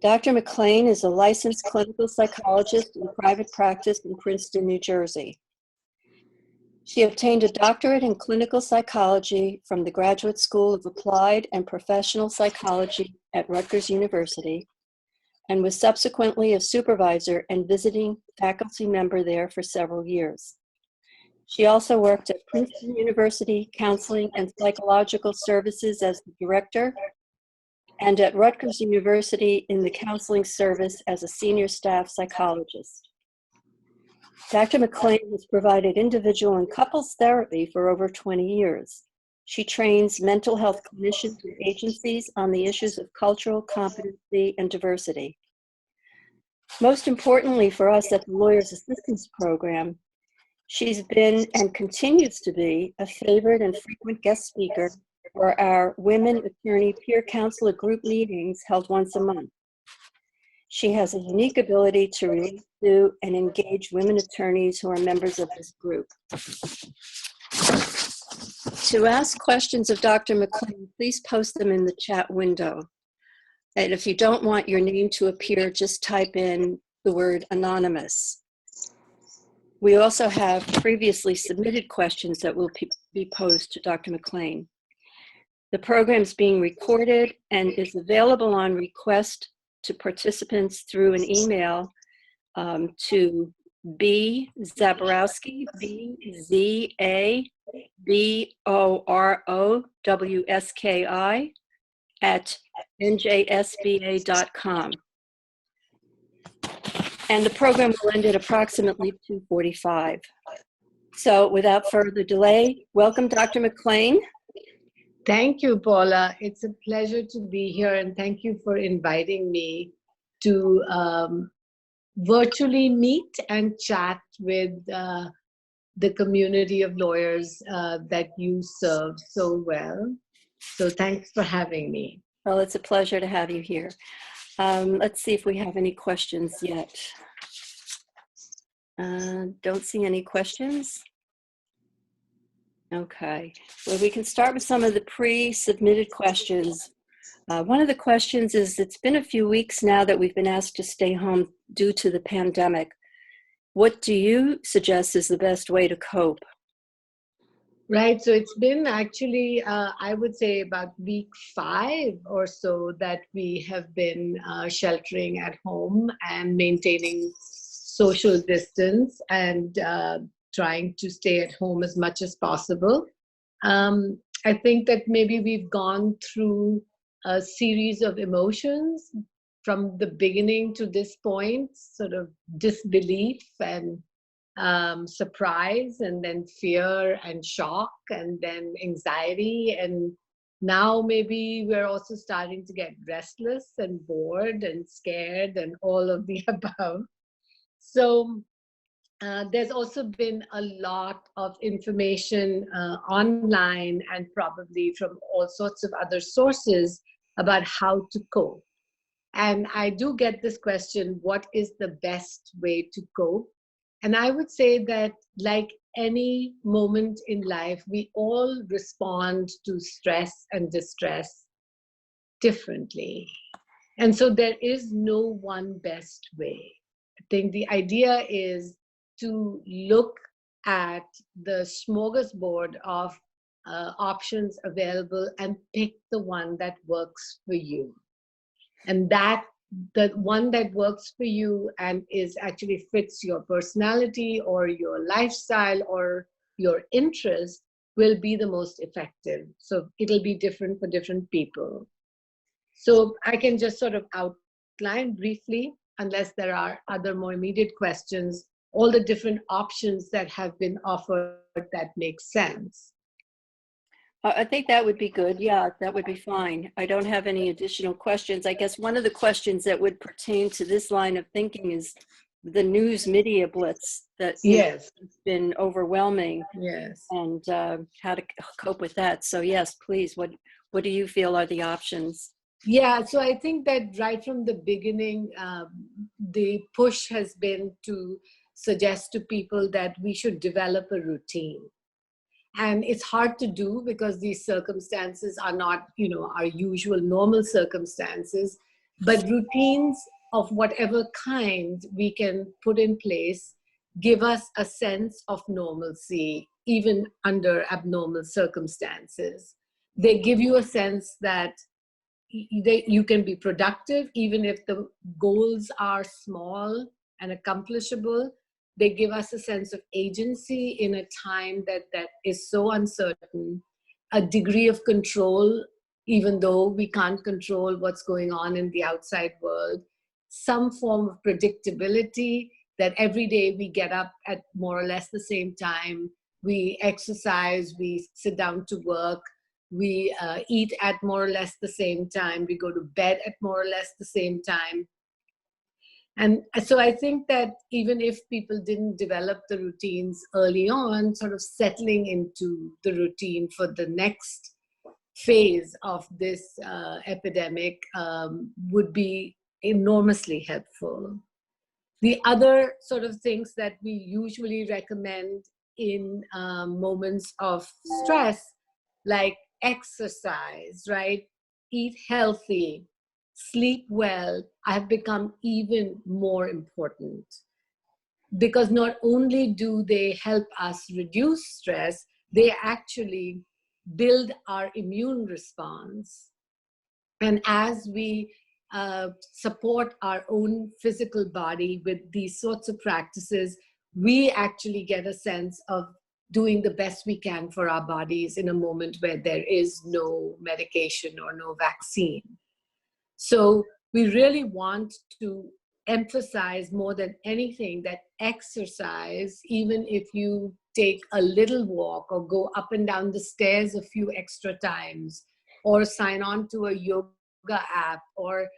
Dr. McLean is a licensed clinical psychologist in private practice in Princeton, New Jersey. She obtained a doctorate in clinical psychology from the Graduate School of Applied and Professional Psychology at Rutgers University, and was subsequently a supervisor and visiting faculty member there for several years. She also worked at Princeton University Counseling and Psychological Services as the director, and at Rutgers University in the counseling service as a senior staff psychologist. Dr. McLean has provided individual and couples therapy for over 20 years. She trains mental health clinicians and agencies on the issues of cultural competency and diversity. Most importantly for us at the Lawyers Assistance Program, she's been and continues to be a favored and frequent guest speaker for our Women Attorney Peer Counselor group meetings held once a month. She has a unique ability to relate to and engage women attorneys who are members of this group. To ask questions of Dr. McLean, please post them in the chat window. And if you don't want your name to appear, just type in the word anonymous. We also have previously submitted questions that will be posed to Dr. McLean. The program is being recorded and is available on request to participants through an email to B. Zaborowski, BZABOROWSKI @njsba.com. And the program will end at approximately 2:45. So without further delay, welcome Dr. McLean. Thank you, Paula. It's a pleasure to be here, and thank you for inviting me to virtually meet and chat with the community of lawyers that you serve so well. So thanks for having me. Well, it's a pleasure to have you here. Let's see if we have any questions yet. Don't see any questions. Okay, well, we can start with some of the pre-submitted questions. One of the questions is, it's been a few weeks now that we've been asked to stay home due to the pandemic. What do you suggest is the best way to cope? Right, so it's been actually, I would say about week 5 or so that we have been sheltering at home and maintaining social distance and trying to stay at home as much as possible. I think that maybe we've gone through a series of emotions from the beginning to this point, sort of disbelief and surprise, and then fear and shock, and then anxiety, and now maybe we're also starting to get restless and bored and scared and all of the above. So there's also been a lot of information online and probably from all sorts of other sources about how to cope. And I do get this question, what is the best way to cope? And I would say that, like any moment in life, we all respond to stress and distress differently. And so there is no one best way. I think the idea is to look at the smorgasbord of options available and pick the one that works for you. And that the one that works for you and is actually fits your personality or your lifestyle or your interest will be the most effective. So it'll be different for different people. So I can just sort of outline briefly, unless there are other more immediate questions, all the different options that have been offered that make sense. I think that would be good. Yeah, that would be fine. I don't have any additional questions. I guess one of the questions that would pertain to this line of thinking is the news media blitz that yes, has been overwhelming. Yes. And how to cope with that. So yes, please, what do you feel are the options? Yeah, so I think that right from the beginning, the push has been to suggest to people that we should develop a routine. And it's hard to do because these circumstances are not, our usual normal circumstances. But routines of whatever kind we can put in place give us a sense of normalcy, even under abnormal circumstances. They give you a sense that you can be productive, even if the goals are small and accomplishable. They give us a sense of agency in a time that is so uncertain, a degree of control, even though we can't control what's going on in the outside world, some form of predictability that every day we get up at more or less the same time, we exercise, we sit down to work, we eat at more or less the same time, we go to bed at more or less the same time. And so I think that even if people didn't develop the routines early on, sort of settling into the routine for the next phase of this epidemic would be enormously helpful. The other sort of things that we usually recommend in moments of stress, like exercise, right? Eat healthy, sleep well, have become even more important. Because not only do they help us reduce stress, they actually build our immune response. And as we support our own physical body with these sorts of practices, we actually get a sense of doing the best we can for our bodies in a moment where there is no medication or no vaccine. So we really want to emphasize more than anything that exercise, even if you take a little walk or go up and down the stairs a few extra times, or sign on to a yoga app, or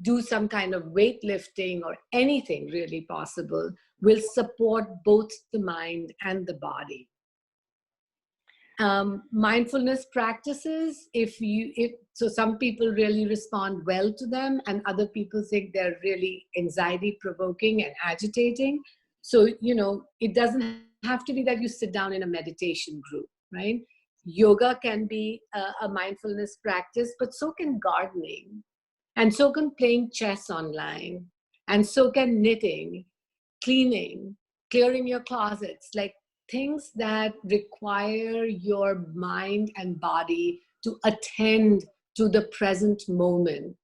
do some kind of weightlifting or anything really possible, will support both the mind and the body. Mindfulness practices, so some people really respond well to them, and other people think they're really anxiety provoking and agitating. So, it doesn't have to be that you sit down in a meditation group, right? Yoga can be a mindfulness practice, but so can gardening, and so can playing chess online, and so can knitting, cleaning, clearing your closets, like things that require your mind and body to attend to the present moment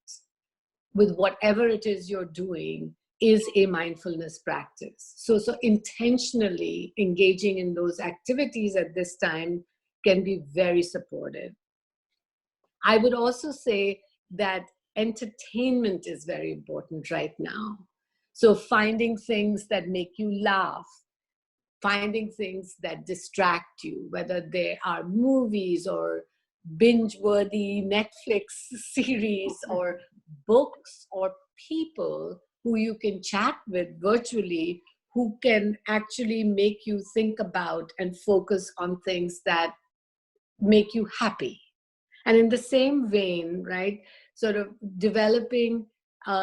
with whatever it is you're doing is a mindfulness practice. So intentionally engaging in those activities at this time can be very supportive. I would also say that entertainment is very important right now. So finding things that make you laugh, finding things that distract you, whether they are movies or binge-worthy Netflix series or books or people who you can chat with virtually, who can actually make you think about and focus on things that make you happy. And in the same vein, right, sort of developing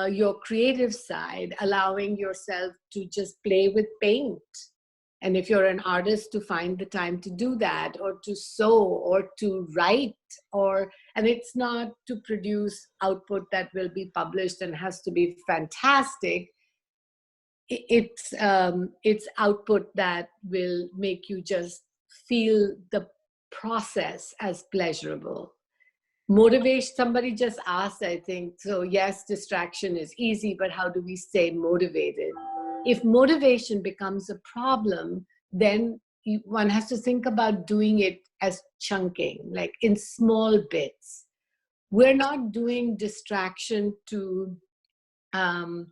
your creative side, allowing yourself to just play with paint. And if you're an artist, to find the time to do that, or to sew, or to write, and it's not to produce output that will be published and has to be fantastic. It's output that will make you just feel the process as pleasurable. Motivation, somebody just asked, I think, so yes, distraction is easy, but how do we stay motivated? If motivation becomes a problem, then one has to think about doing it as chunking, like in small bits. We're not doing distraction to, to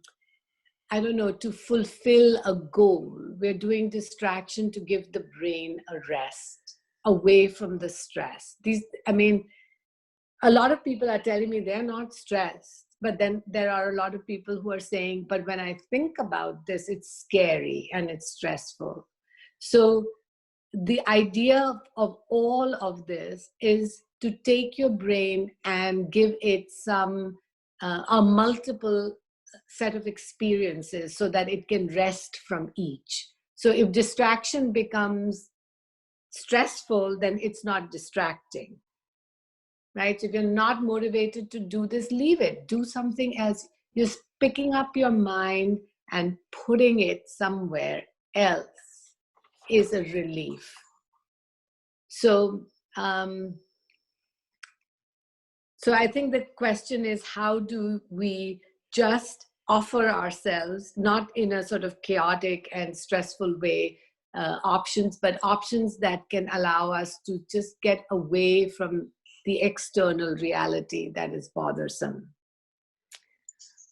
fulfill a goal. We're doing distraction to give the brain a rest away from the stress. A lot of people are telling me they're not stressed, but then there are a lot of people who are saying, but when I think about this, it's scary and it's stressful. So the idea of all of this is to take your brain and give it a multiple set of experiences so that it can rest from each. So if distraction becomes stressful, then it's not distracting, right? So if you're not motivated to do this, leave it. Do something else. Just picking up your mind and putting it somewhere else is a relief. So, so I think the question is, how do we just offer ourselves, not in a sort of chaotic and stressful way, options, but options that can allow us to just get away from the external reality that is bothersome.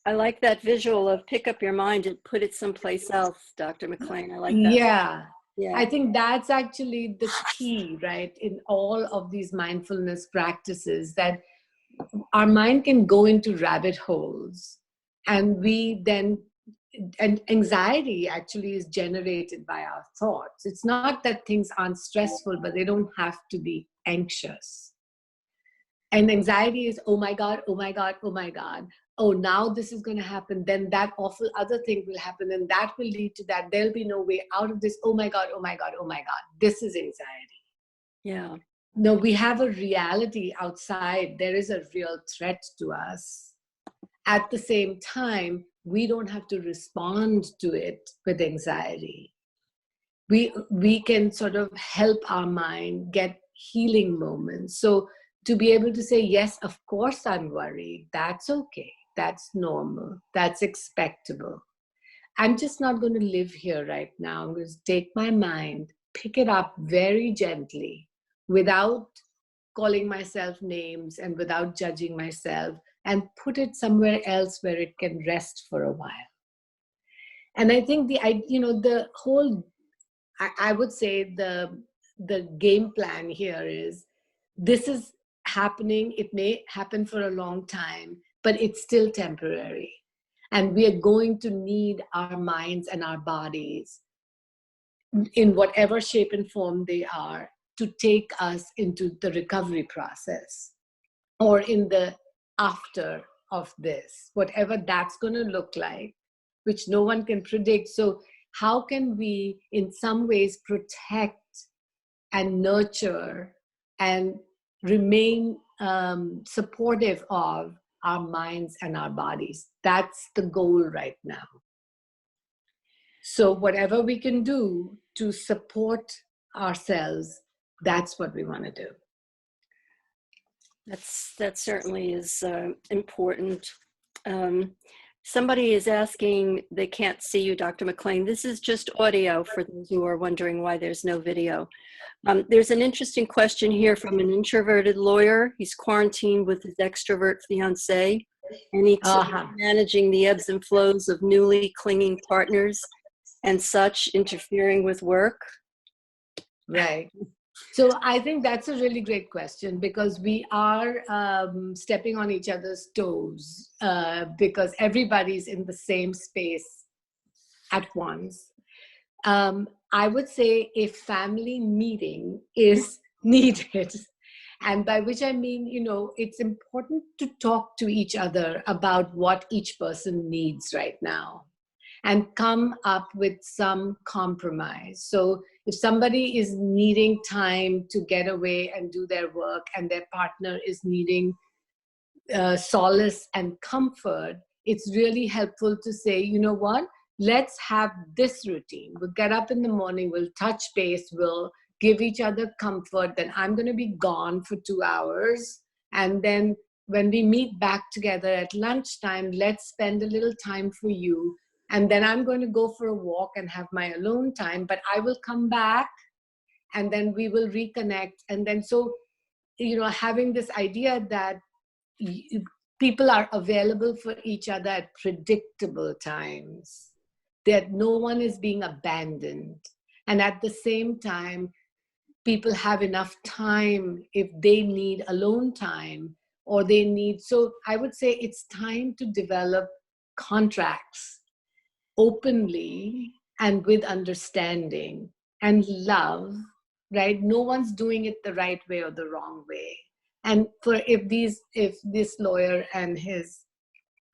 I like that visual of pick up your mind and put it someplace else, Dr. McLean. I like that. Yeah. Yeah. I think that's actually the key, right, in all of these mindfulness practices, that our mind can go into rabbit holes, and we then, and anxiety actually is generated by our thoughts. It's not that things aren't stressful, but they don't have to be anxious. And anxiety is, oh my God, oh my God, oh my God. Oh, now this is going to happen. Then that awful other thing will happen. And that will lead to that. There'll be no way out of this. Oh my God, oh my God, oh my God. This is anxiety. Yeah. No, we have a reality outside. There is a real threat to us. At the same time, we don't have to respond to it with anxiety. We can sort of help our mind get healing moments. So to be able to say, yes, of course I'm worried. That's okay. That's normal. That's expectable. I'm just not going to live here right now. I'm going to take my mind, pick it up very gently, without calling myself names and without judging myself, and put it somewhere else where it can rest for a while. And I think the whole, I would say the game plan here is, this is happening. It may happen for a long time, but it's still temporary. And we are going to need our minds and our bodies, in whatever shape and form they are, to take us into the recovery process, or in the after of this, whatever that's going to look like, which no one can predict. So how can we in some ways protect and nurture and remain supportive of our minds and our bodies? That's the goal right now. So whatever we can do to support ourselves, that's what we want to do. That certainly is important. Somebody is asking, they can't see you, Dr. McLean. This is just audio for those who are wondering why there's no video. There's an interesting question here from an introverted lawyer. He's quarantined with his extrovert fiance, and he's managing the ebbs and flows of newly clinging partners and such, interfering with work. Right. So I think that's a really great question, because we are stepping on each other's toes, because everybody's in the same space at once. I would say a family meeting is needed. And by which I mean, it's important to talk to each other about what each person needs right now, and come up with some compromise. So if somebody is needing time to get away and do their work, and their partner is needing solace and comfort, it's really helpful to say, you know what, let's have this routine. We'll get up in the morning, we'll touch base, we'll give each other comfort. Then I'm going to be gone for 2 hours. And then when we meet back together at lunchtime, let's spend a little time for you. And then I'm going to go for a walk and have my alone time, but I will come back and then we will reconnect. And then so, having this idea that people are available for each other at predictable times, that no one is being abandoned. And at the same time, people have enough time if they need alone time, or they need, so I would say it's time to develop contracts openly and with understanding and love, right? No one's doing it the right way or the wrong way. And if this lawyer and his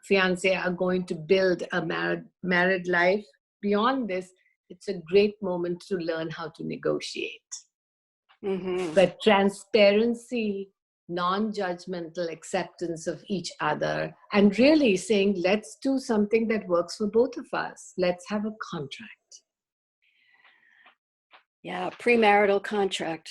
fiance are going to build a married life beyond this, it's a great moment to learn how to negotiate. Mm-hmm. But transparency, non-judgmental acceptance of each other, and really saying, let's do something that works for both of us. Let's have a contract. Yeah, premarital contract.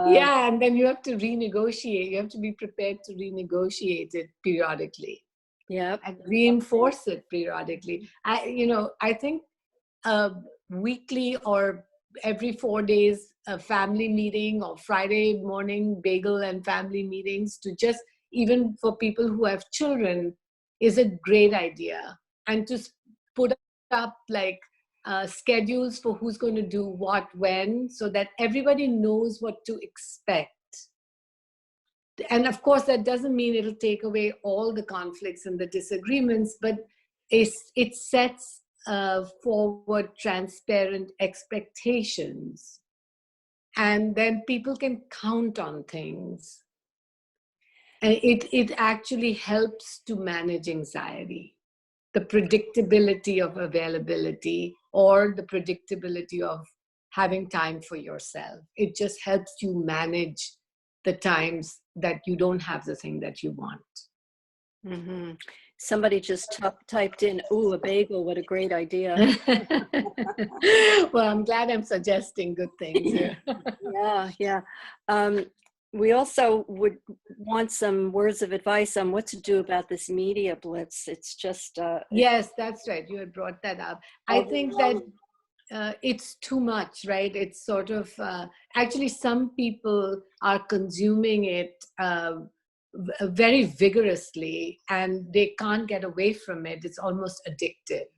Yeah, and then you have to renegotiate. You have to be prepared to renegotiate it periodically. Yep. And reinforce it periodically. I think weekly or every 4 days a family meeting, or Friday morning bagel and family meetings, to just, even for people who have children, is a great idea. And to put up like schedules for who's going to do what when, so that everybody knows what to expect. And of course, that doesn't mean it'll take away all the conflicts and the disagreements, but it sets forward transparent expectations. And then people can count on things. And it actually helps to manage anxiety, the predictability of availability, or the predictability of having time for yourself. It just helps you manage the times that you don't have the thing that you want. Mm-hmm. Somebody just typed in, "Ooh, a bagel, what a great idea." Well, I'm glad I'm suggesting good things here. Yeah. We also would want some words of advice on what to do about this media blitz. It's just... Yes, that's right. You had brought that up. I think that it's too much, right? It's sort of, actually some people are consuming it very vigorously, and they can't get away from it. It's almost addictive.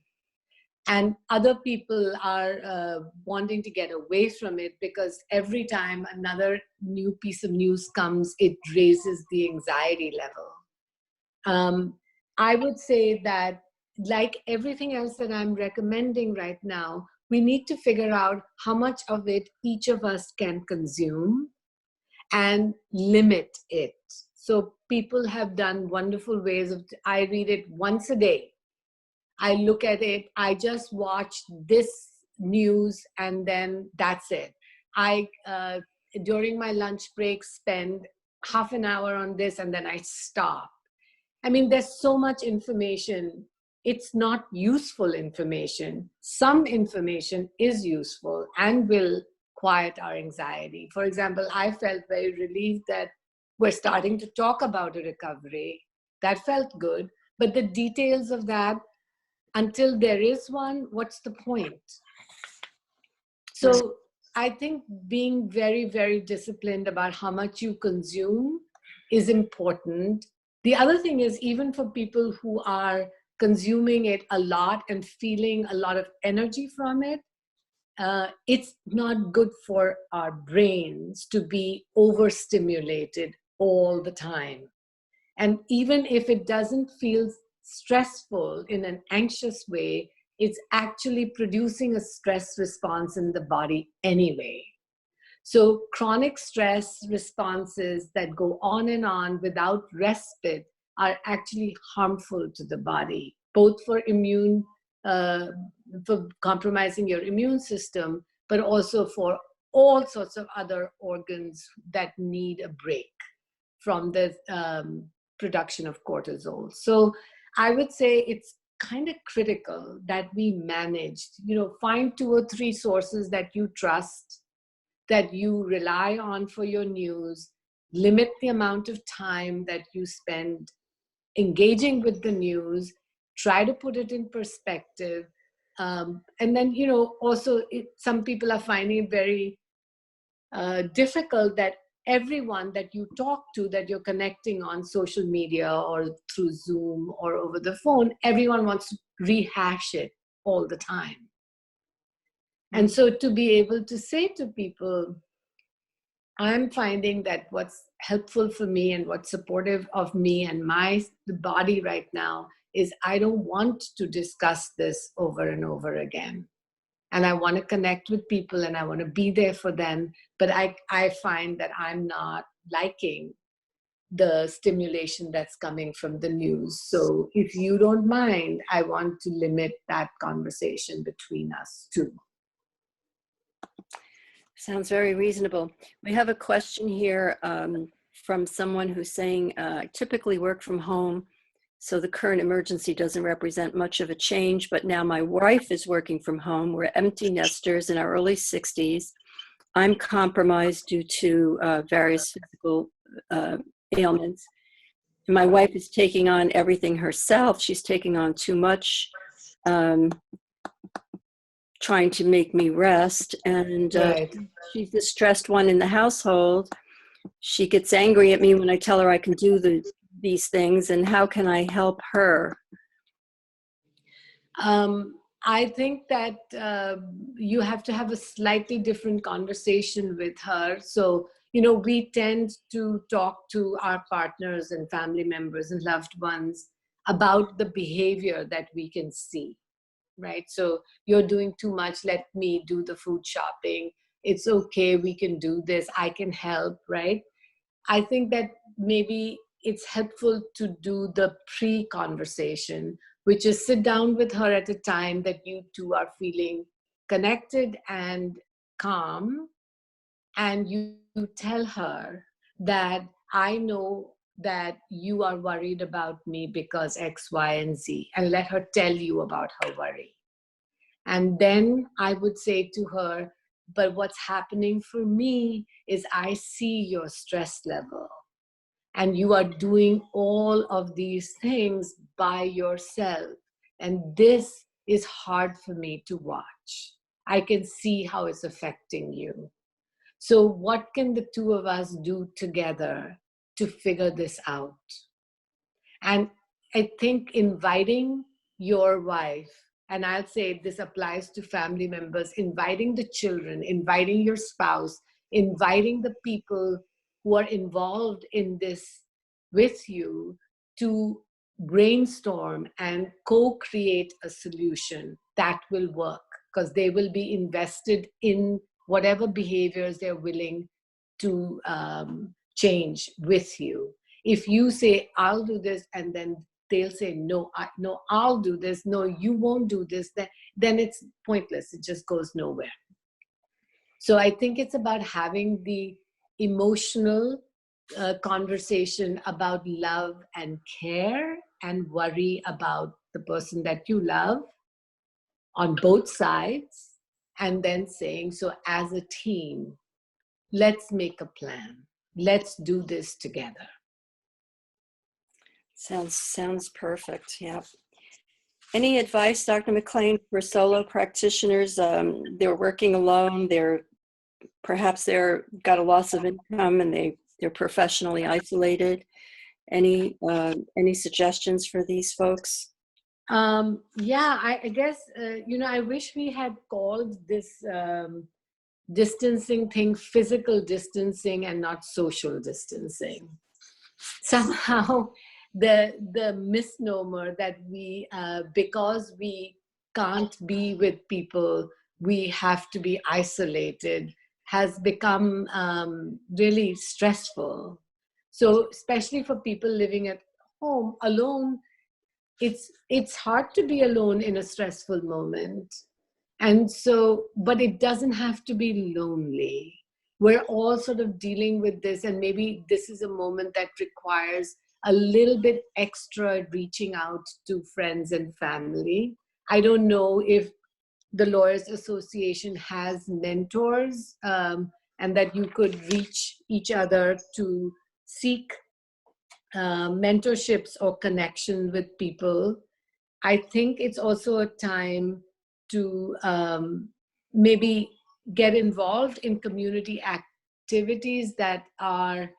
And other people are wanting to get away from it, because every time another new piece of news comes, it raises the anxiety level. I would say that, like everything else that I'm recommending right now, we need to figure out how much of it each of us can consume and limit it. So people have done wonderful ways of, I read it once a day. I look at it, I just watch this news, and then that's it. I, during my lunch break, spend half an hour on this, and then I stop. I mean, there's so much information. It's not useful information. Some information is useful and will quiet our anxiety. For example, I felt very relieved that we're starting to talk about a recovery. That felt good. But the details of that, until there is one, what's the point? So I think being very, very disciplined about how much you consume is important. The other thing is, even for people who are consuming it a lot and feeling a lot of energy from it, it's not good for our brains to be overstimulated all the time. And even if it doesn't feel stressful in an anxious way, it's actually producing a stress response in the body anyway. So chronic stress responses that go on and on without respite are actually harmful to the body, both for for compromising your immune system, but also for all sorts of other organs that need a break from the production of cortisol. So I would say it's kind of critical that we manage, find 2 or 3 sources that you trust, that you rely on for your news, limit the amount of time that you spend engaging with the news, try to put it in perspective. And then, also some people are finding it very difficult that everyone that you talk to, that you're connecting on social media or through Zoom or over the phone, everyone wants to rehash it all the time. And so to be able to say to people, I'm finding that what's helpful for me and what's supportive of me and the body right now is, I don't want to discuss this over and over again. And I want to connect with people and I want to be there for them. But I find that I'm not liking the stimulation that's coming from the news. So if you don't mind, I want to limit that conversation between us too. Sounds very reasonable. We have a question here from someone who's saying, I typically work from home, so the current emergency doesn't represent much of a change, but now my wife is working from home. We're empty nesters in our early 60s. I'm compromised due to various physical ailments. My wife is taking on everything herself. She's taking on too much, trying to make me rest. And Right. she's the stressed one in the household. She gets angry at me when I tell her I can do these things. And how can I help her? I think that you have to have a slightly different conversation with her. So, we tend to talk to our partners and family members and loved ones about the behavior that we can see, right? So you're doing too much. Let me do the food shopping. It's okay. We can do this. I can help, right? I think that maybe it's helpful to do the pre-conversation, which is sit down with her at a time that you two are feeling connected and calm, and you tell her that I know that you are worried about me because X, Y, and Z, and let her tell you about her worry. And then I would say to her, but what's happening for me is I see your stress level, and you are doing all of these things by yourself. And this is hard for me to watch. I can see how it's affecting you. So what can the two of us do together to figure this out? And I think inviting your wife, and I'll say this applies to family members, inviting the children, inviting your spouse, inviting the people who are involved in this with you to brainstorm and co-create a solution that will work, because they will be invested in whatever behaviors they're willing to change with you. If you say, I'll do this, and then they'll say, no, I'll do this. No, you won't do this. Then it's pointless. It just goes nowhere. So I think it's about having the emotional conversation about love and care and worry about the person that you love on both sides, and then saying, so as a team, let's make a plan. Let's do this together. Sounds perfect. Yeah. Any advice, Dr. McLean, for solo practitioners? They're working alone. Perhaps they're got a loss of income and they're professionally isolated. Any suggestions for these folks? Yeah, I guess, I wish we had called this distancing thing physical distancing and not social distancing. Somehow the misnomer that we, because we can't be with people, we have to be isolated, has become really stressful. So especially for people living at home alone, it's hard to be alone in a stressful moment. And so, but it doesn't have to be lonely. We're all sort of dealing with this, and maybe this is a moment that requires a little bit extra reaching out to friends and family. I don't know if the Lawyers Association has mentors, and that you could reach each other to seek mentorships or connection with people. I think it's also a time to maybe get involved in community activities that are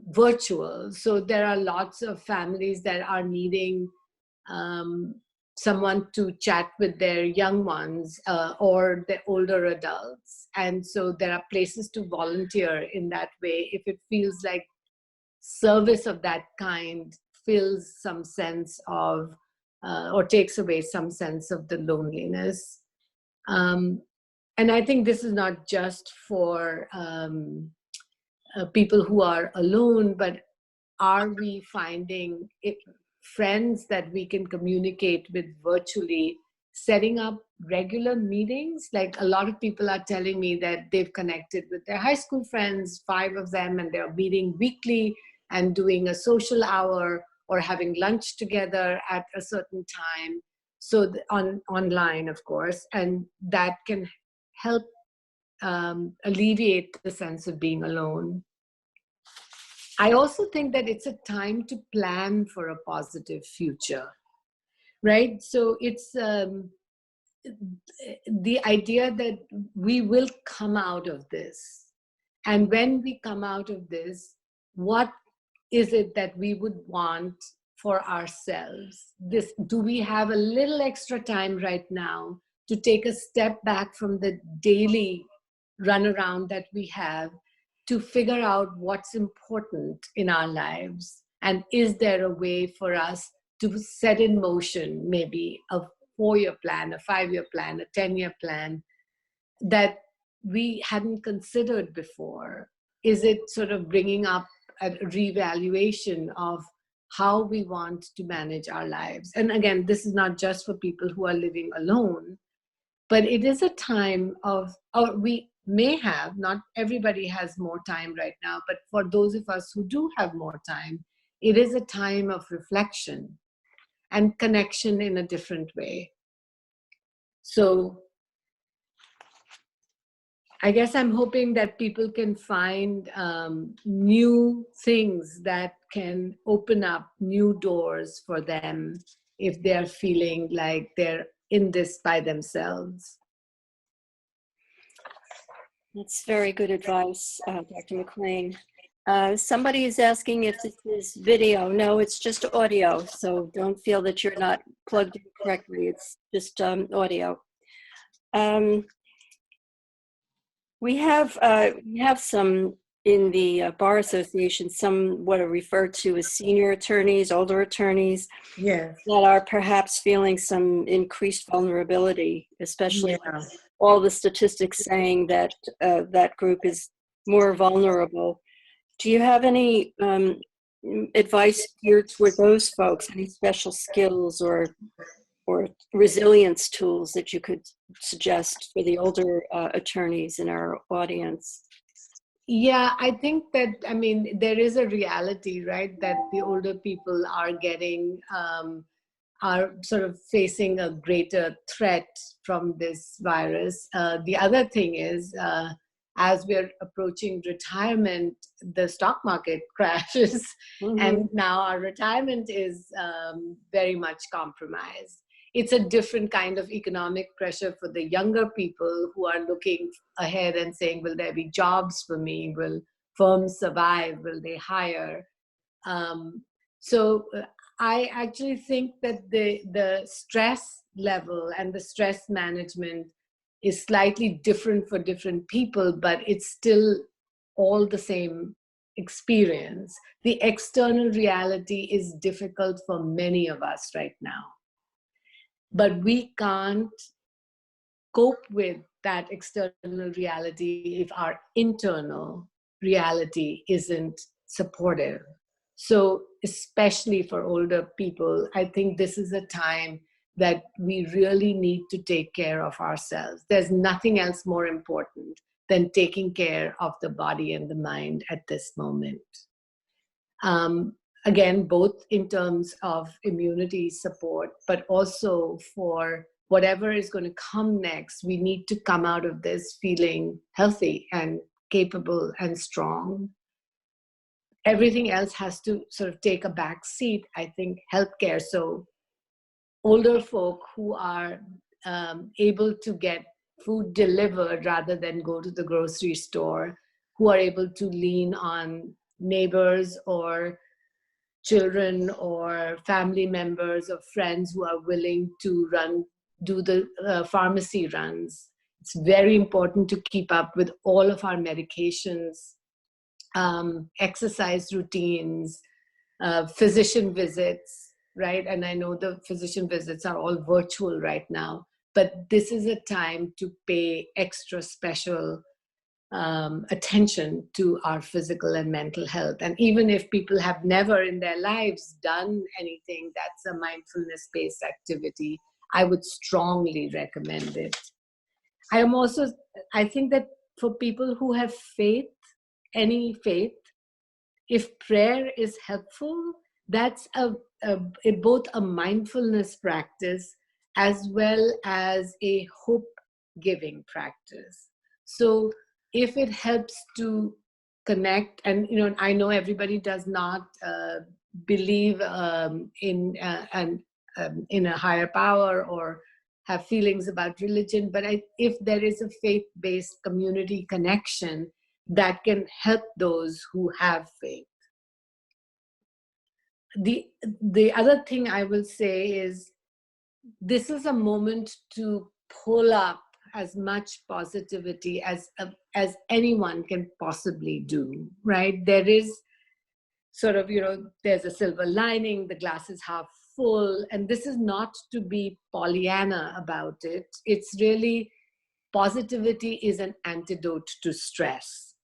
virtual. So there are lots of families that are needing someone to chat with their young ones or the older adults. And so there are places to volunteer in that way if it feels like service of that kind fills some sense of or takes away some sense of the loneliness. And I think this is not just for people who are alone, but are we finding friends that we can communicate with virtually, setting up regular meetings. Like a lot of people are telling me that they've connected with their high school friends, 5 of them, and they're meeting weekly and doing a social hour or having lunch together at a certain time. So online, of course, and that can help alleviate the sense of being alone. I also think that it's a time to plan for a positive future, right? So it's the idea that we will come out of this. And when we come out of this, what is it that we would want for ourselves? Do we have a little extra time right now to take a step back from the daily runaround that we have to figure out what's important in our lives? And is there a way for us to set in motion maybe a 4-year plan, a 5-year plan, a 10-year plan that we hadn't considered before? Is it sort of bringing up a reevaluation of how we want to manage our lives? And again, this is not just for people who are living alone, but it is a time of, or we may have, not everybody has more time right now, but for those of us who do have more time, it is a time of reflection and connection in a different way. So I guess I'm hoping that people can find new things that can open up new doors for them if they're feeling like they're in this by themselves. That's very good advice, Dr. McLean. Somebody is asking if this is video. No, it's just audio, so don't feel that you're not plugged in correctly. It's just audio. We have some in the Bar Association, some what are referred to as senior attorneys, older attorneys, Yes. that are perhaps feeling some increased vulnerability, especially Yeah. all the statistics saying that that group is more vulnerable. Do you have any advice geared toward those folks? Any special skills or resilience tools that you could suggest for the older attorneys in our audience? Yeah, I think that, I mean, there is a reality, right, that the older people are getting, are sort of facing a greater threat from this virus. The other thing is, as we're approaching retirement, the stock market crashes, and now our retirement is very much compromised. It's a different kind of economic pressure for the younger people who are looking ahead and saying, will there be jobs for me? Will firms survive? Will they hire? So I actually think that the stress level and the stress management is slightly different for different people, but it's still all the same experience. The external reality is difficult for many of us right now. But we can't cope with that external reality if our internal reality isn't supportive. So especially for older people, I think this is a time that we really need to take care of ourselves. There's nothing else more important than taking care of the body and the mind at this moment. Again, both in terms of immunity support, but also for whatever is going to come next, we need to come out of this feeling healthy and capable and strong. Everything else has to sort of take a back seat. I think healthcare. So older folk who are able to get food delivered rather than go to the grocery store, who are able to lean on neighbors or children or family members or friends who are willing to do the pharmacy runs. It's very important to keep up with all of our medications, exercise routines, physician visits, right? And I know the physician visits are all virtual right now, but this is a time to pay extra special attention to our physical and mental health. And even if people have never in their lives done anything that's a mindfulness-based activity, I would strongly recommend it. I think that for people who have faith, any faith, if prayer is helpful, that's both a mindfulness practice as well as a hope-giving practice. So if it helps to connect, and I know everybody does not believe in a higher power or have feelings about religion, but if there is a faith-based community connection that can help those who have faith. The other thing I will say is, this is a moment to pull up as much positivity as anyone can possibly do, right? There is sort of, there's a silver lining, the glass is half full, and this is not to be Pollyanna about it. It's really, positivity is an antidote to stress.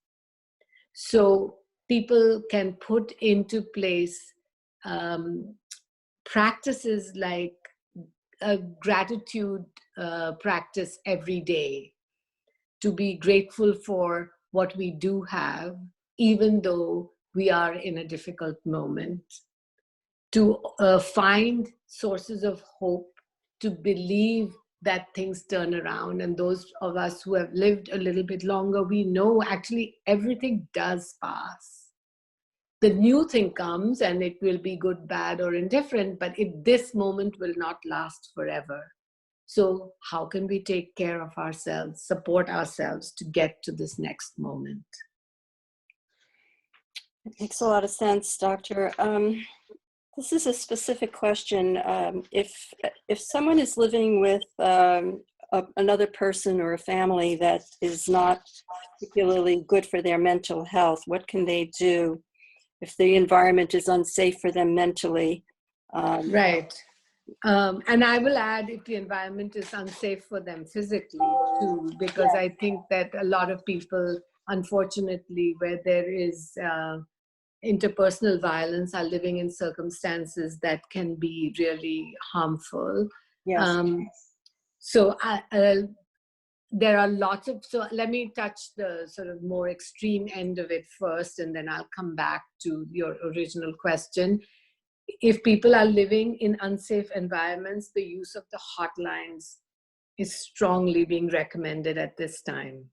So people can put into place practices like a gratitude practice every day, to be grateful for what we do have, even though we are in a difficult moment, to find sources of hope, to believe that things turn around. And those of us who have lived a little bit longer, we know actually everything does pass. The new thing comes and it will be good, bad, or indifferent, but this moment will not last forever. So how can we take care of ourselves, support ourselves to get to this next moment? It makes a lot of sense, Doctor. This is a specific question. If someone is living with another person or a family that is not particularly good for their mental health, what can they do if the environment is unsafe for them mentally? Right. And I will add, if the environment is unsafe for them physically too, because I think that a lot of people, unfortunately, where there is interpersonal violence, are living in circumstances that can be really harmful. Yes. So there are lots of, so let me touch the sort of more extreme end of it first, and then I'll come back to your original question. If people are living in unsafe environments, the use of the hotlines is strongly being recommended at this time.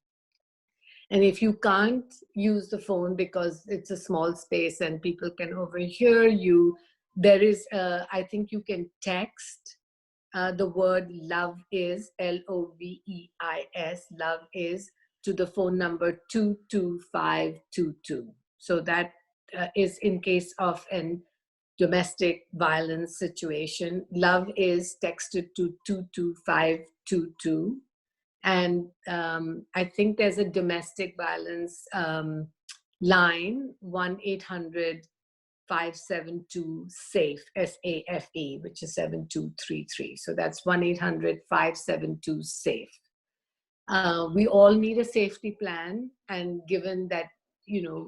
And if you can't use the phone because it's a small space and people can overhear you, there is, I think you can text the word love is, LOVEIS, love is, to the phone number 22522. So that is in case of an domestic violence situation. Love is texted to 22522. And I think there's a domestic violence line, 1-800-572-SAFE, SAFE, which is 7233. So that's 1-800-572-SAFE. We all need a safety plan. And given that,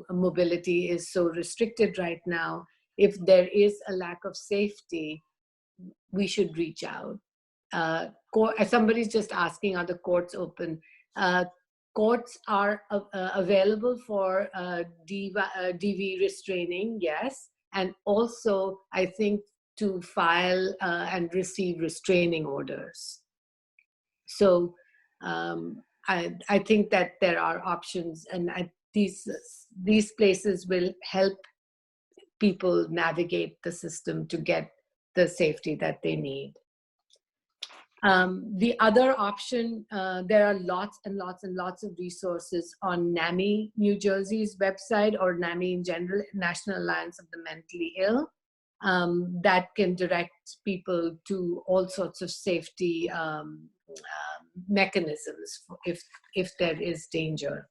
mobility is so restricted right now, if there is a lack of safety, we should reach out. Somebody's just asking, are the courts open? Courts are available for DV restraining, yes. And also, I think, to file and receive restraining orders. So I think that there are options, and these places will help people navigate the system to get the safety that they need. The other option, there are lots and lots and lots of resources on NAMI New Jersey's website, or NAMI in general, National Alliance of the Mentally Ill, that can direct people to all sorts of safety mechanisms if there is danger.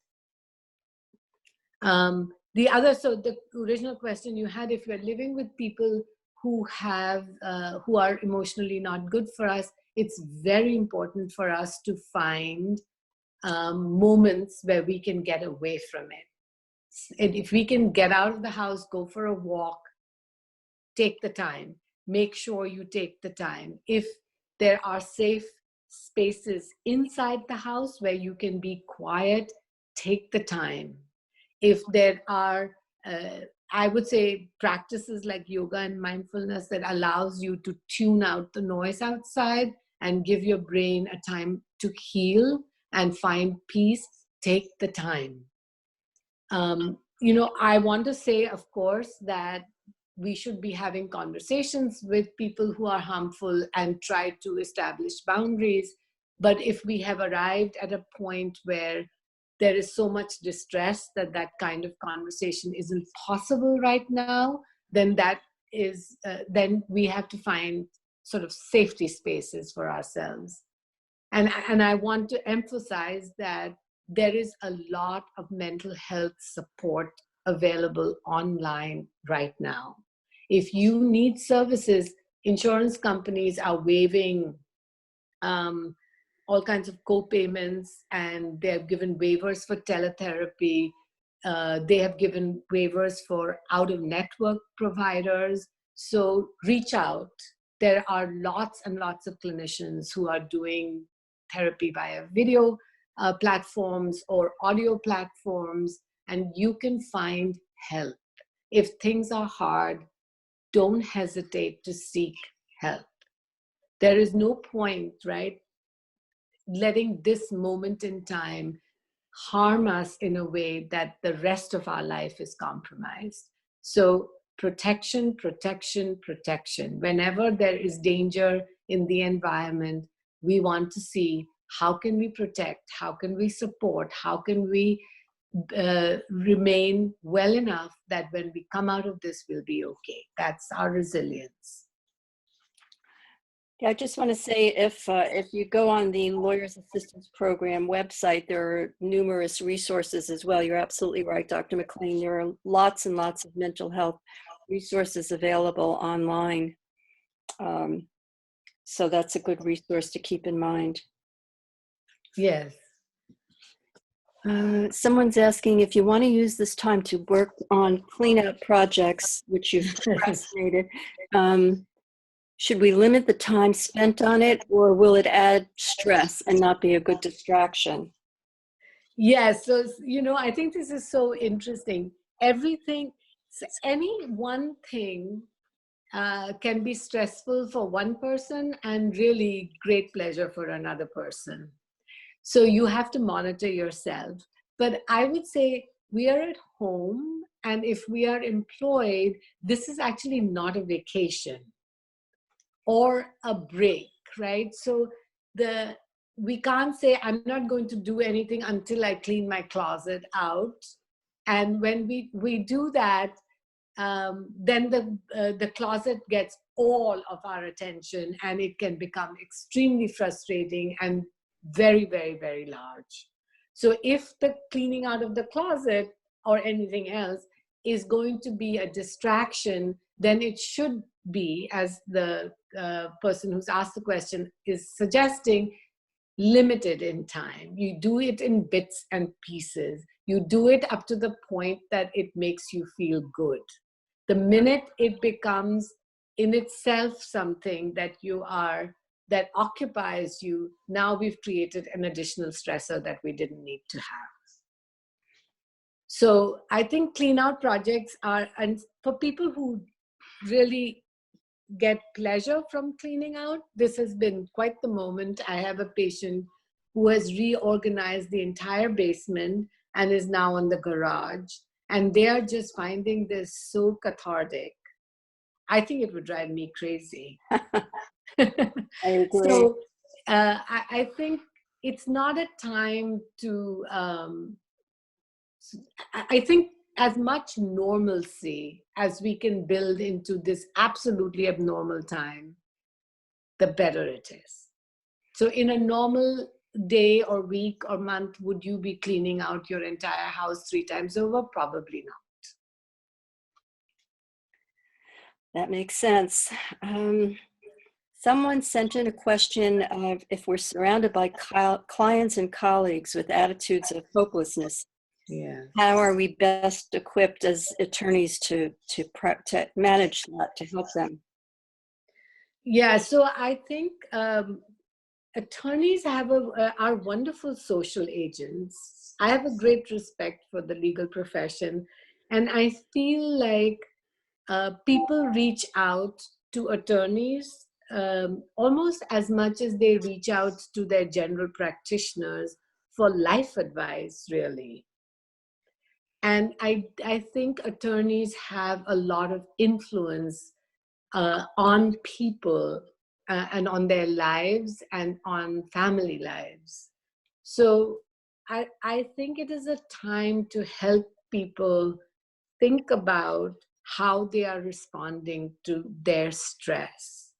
So the original question you had, if you're living with people who are emotionally not good for us, it's very important for us to find moments where we can get away from it. And if we can get out of the house, go for a walk, take the time. Make sure you take the time. If There are safe spaces inside the house where you can be quiet, take the time. If there are, I would say, practices like yoga and mindfulness that allows you to tune out the noise outside and give your brain a time to heal and find peace, take the time. I want to say, of course, that we should be having conversations with people who are harmful and try to establish boundaries. But if we have arrived at a point where there is so much distress that that kind of conversation isn't possible right now, then then we have to find sort of safety spaces for ourselves. And I want to emphasize that there is a lot of mental health support available online right now. If you need services, insurance companies are waiving all kinds of co-payments, and they have given waivers for teletherapy. They have given waivers for out-of-network providers. So reach out. There are lots and lots of clinicians who are doing therapy via video platforms or audio platforms, and you can find help. If things are hard, don't hesitate to seek help. There is no point, right, letting this moment in time harm us in a way that the rest of our life is compromised. So protection, protection, protection. Whenever there is danger in the environment, we want to see how can we protect, how can we support, how can we remain well enough that when we come out of this, we'll be okay. That's our resilience. Yeah, I just want to say, if you go on the Lawyers Assistance Program website, there are numerous resources as well. You're absolutely right, Dr. McLean. There are lots and lots of mental health resources available online. So that's a good resource to keep in mind. Yes. Someone's asking if you want to use this time to work on cleanup projects, which you've procrastinated. Should we limit the time spent on it, or will it add stress and not be a good distraction? Yes, so, I think this is so interesting. Any one thing can be stressful for one person and really great pleasure for another person. So you have to monitor yourself. But I would say we are at home, and if we are employed, this is actually not a vacation or a break, right? So we can't say, I'm not going to do anything until I clean my closet out. And when we do that, then the closet gets all of our attention, and it can become extremely frustrating and very, very, very large. So if the cleaning out of the closet or anything else is going to be a distraction, then it should be, as the person who's asked the question is suggesting, limited in time. You do it in bits and pieces. You do it up to the point that it makes you feel good. The minute it becomes in itself something that occupies you, now we've created an additional stressor that we didn't need to have. So I think clean out projects are, and for people who really get pleasure from cleaning out, this has been quite the moment. I have a patient who has reorganized the entire basement and is now in the garage, and they are just finding this so cathartic. I think it would drive me crazy. I agree. So I think it's not a time to, I think as much normalcy as we can build into this absolutely abnormal time, the better it is. So in a normal day or week or month, would you be cleaning out your entire house 3 times over? Probably not. That makes sense. Someone sent in a question of if we're surrounded by clients and colleagues with attitudes of hopelessness, how are we best equipped as attorneys to manage that, to help them? Yeah, so I think attorneys are wonderful social agents. I have a great respect for the legal profession, and I feel like people reach out to attorneys almost as much as they reach out to their general practitioners for life advice, really. And I think attorneys have a lot of influence on people and on their lives and on family lives. So I think it is a time to help people think about how they are responding to their stress.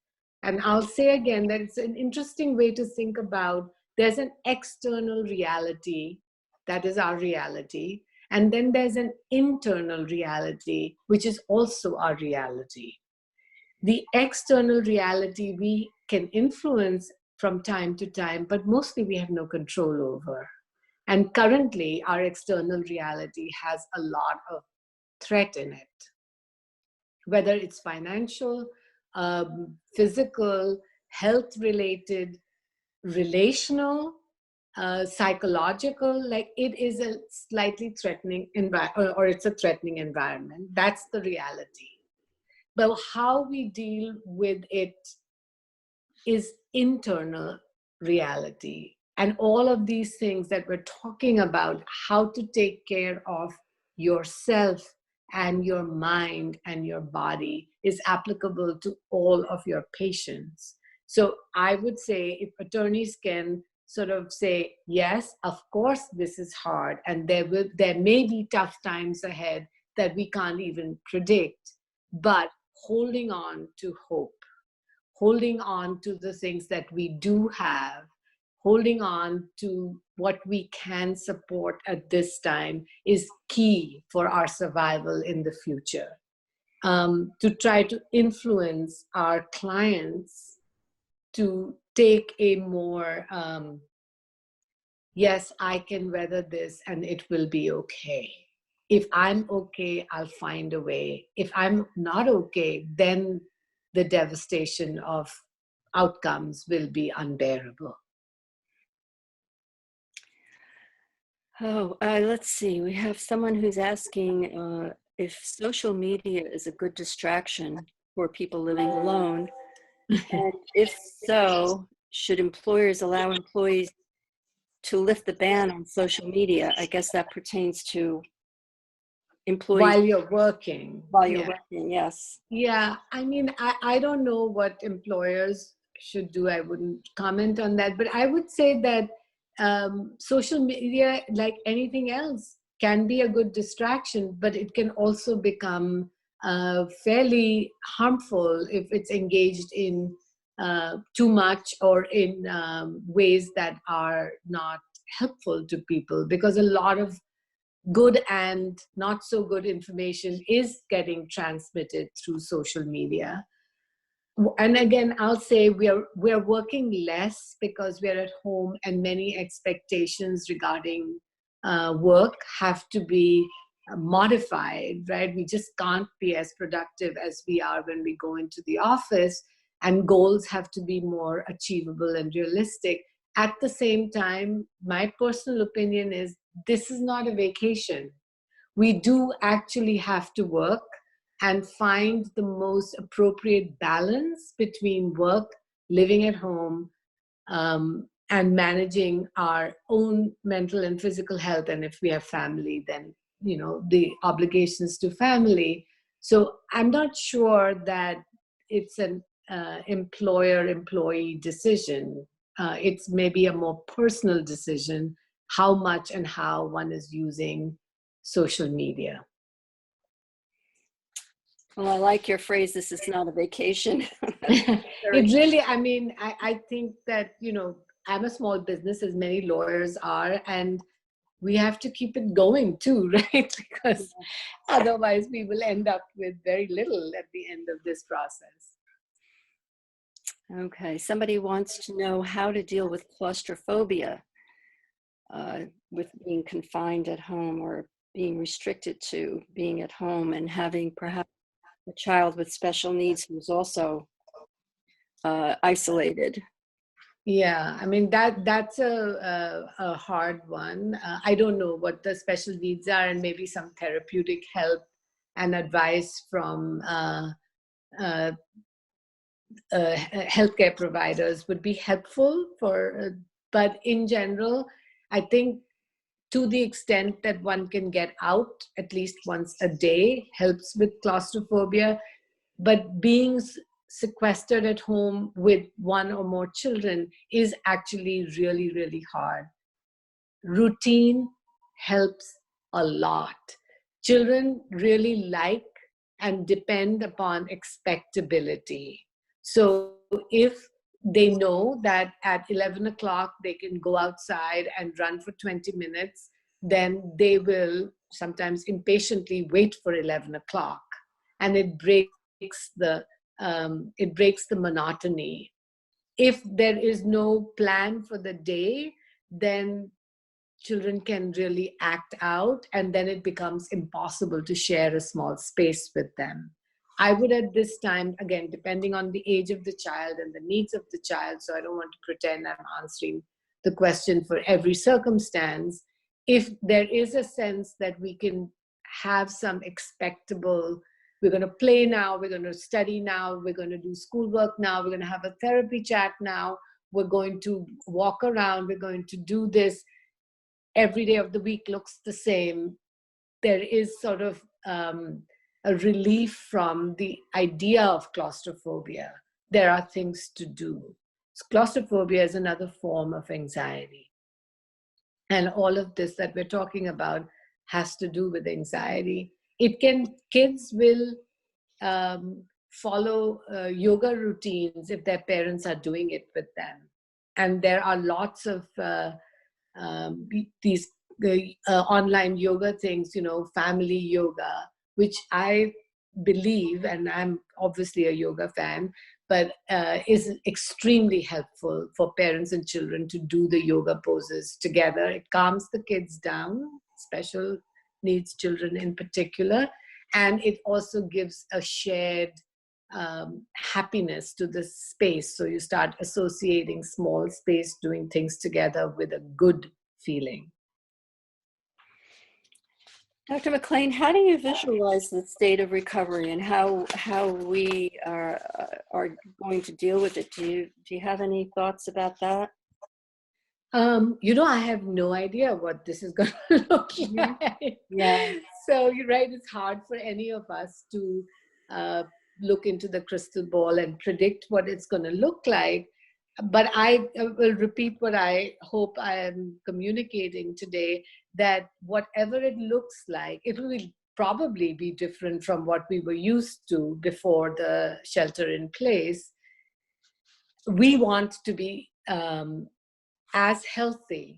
And I'll say again that it's an interesting way to think about there's an external reality that is our reality, and then there's an internal reality, which is also our reality. The external reality we can influence from time to time, but mostly we have no control over. And currently, our external reality has a lot of threat in it, whether it's financial, physical, health related, relational, psychological. Like it is a slightly threatening environment, or it's a threatening environment. That's the reality. But how we deal with it is internal reality. And all of these things that we're talking about, how to take care of yourself and your mind and your body, is applicable to all of your patients. So I would say if attorneys can sort of say, yes, of course this is hard, and there may be tough times ahead that we can't even predict, but holding on to hope, holding on to the things that we do have, holding on to what we can support at this time is key for our survival in the future. To try to influence our clients to take a more, yes, I can weather this and it will be okay. If I'm okay, I'll find a way. If I'm not okay, then the devastation of outcomes will be unbearable. Oh, let's see. We have someone who's asking if social media is a good distraction for people living alone. And if so, should employers allow employees to lift the ban on social media? I guess that pertains to employees While you're working. while you're working, yes. Yeah, I mean, I don't know what employers should do. I wouldn't comment on that. But I would say that social media, like anything else, can be a good distraction, but it can also become fairly harmful if it's engaged in too much or in ways that are not helpful to people, because a lot of good and not so good information is getting transmitted through social media. And again, I'll say we're working less because we're at home, and many expectations regarding work have to be modified, right? We just can't be as productive as we are when we go into the office, and goals have to be more achievable and realistic. At the same time, my personal opinion is this is not a vacation. We do actually have to work and find the most appropriate balance between work, living at home, and managing our own mental and physical health. And if we have family, then, you know, the obligations to family. So I'm not sure that it's an employer-employee decision. It's maybe a more personal decision, how much and how one is using social media. Well, I like your phrase, this is not a vacation. It really, I mean, I think that, you know, I'm a small business, as many lawyers are, and we have to keep it going too, right? Because otherwise we will end up with very little at the end of this process. Okay, somebody wants to know how to deal with claustrophobia, with being confined at home or being restricted to being at home, and having perhaps a child with special needs who's also isolated. Yeah, I mean that's a hard one. I don't know what the special needs are, and maybe some therapeutic help and advice from uh, healthcare providers would be helpful for. But in general, I think to the extent that one can get out at least once a day helps with claustrophobia. But being sequestered at home with one or more children is actually really, really hard. Routine helps a lot. Children really like and depend upon expectability. So if they know that at 11 o'clock they can go outside and run for 20 minutes, then they will sometimes impatiently wait for 11 o'clock. And it breaks the monotony. If there is no plan for the day, then children can really act out, and then it becomes impossible to share a small space with them. I would at this time, again, depending on the age of the child and the needs of the child, so I don't want to pretend I'm answering the question for every circumstance, if there is a sense that we can have some expectable, we're going to play now, we're going to study now, we're going to do schoolwork now, we're going to have a therapy chat now, we're going to walk around, we're going to do this, every day of the week looks the same, there is sort of a relief from the idea of claustrophobia. There are things to do. Claustrophobia is another form of anxiety. And all of this that we're talking about has to do with anxiety. Kids will follow yoga routines if their parents are doing it with them. And there are lots of these online yoga things, family yoga, which I believe, and I'm obviously a yoga fan, but is extremely helpful for parents and children to do the yoga poses together. It calms the kids down, special needs children in particular, and it also gives a shared happiness to the space. So you start associating small space doing things together with a good feeling. Dr. McLean, how do you visualize the state of recovery and how we are going to deal with it? Do you have any thoughts about that? I have no idea what this is going to look like. Yeah. So you're right, it's hard for any of us to look into the crystal ball and predict what it's going to look like. But I will repeat what I hope I am communicating today, that whatever it looks like, it will probably be different from what we were used to before the shelter in place. We want to be as healthy,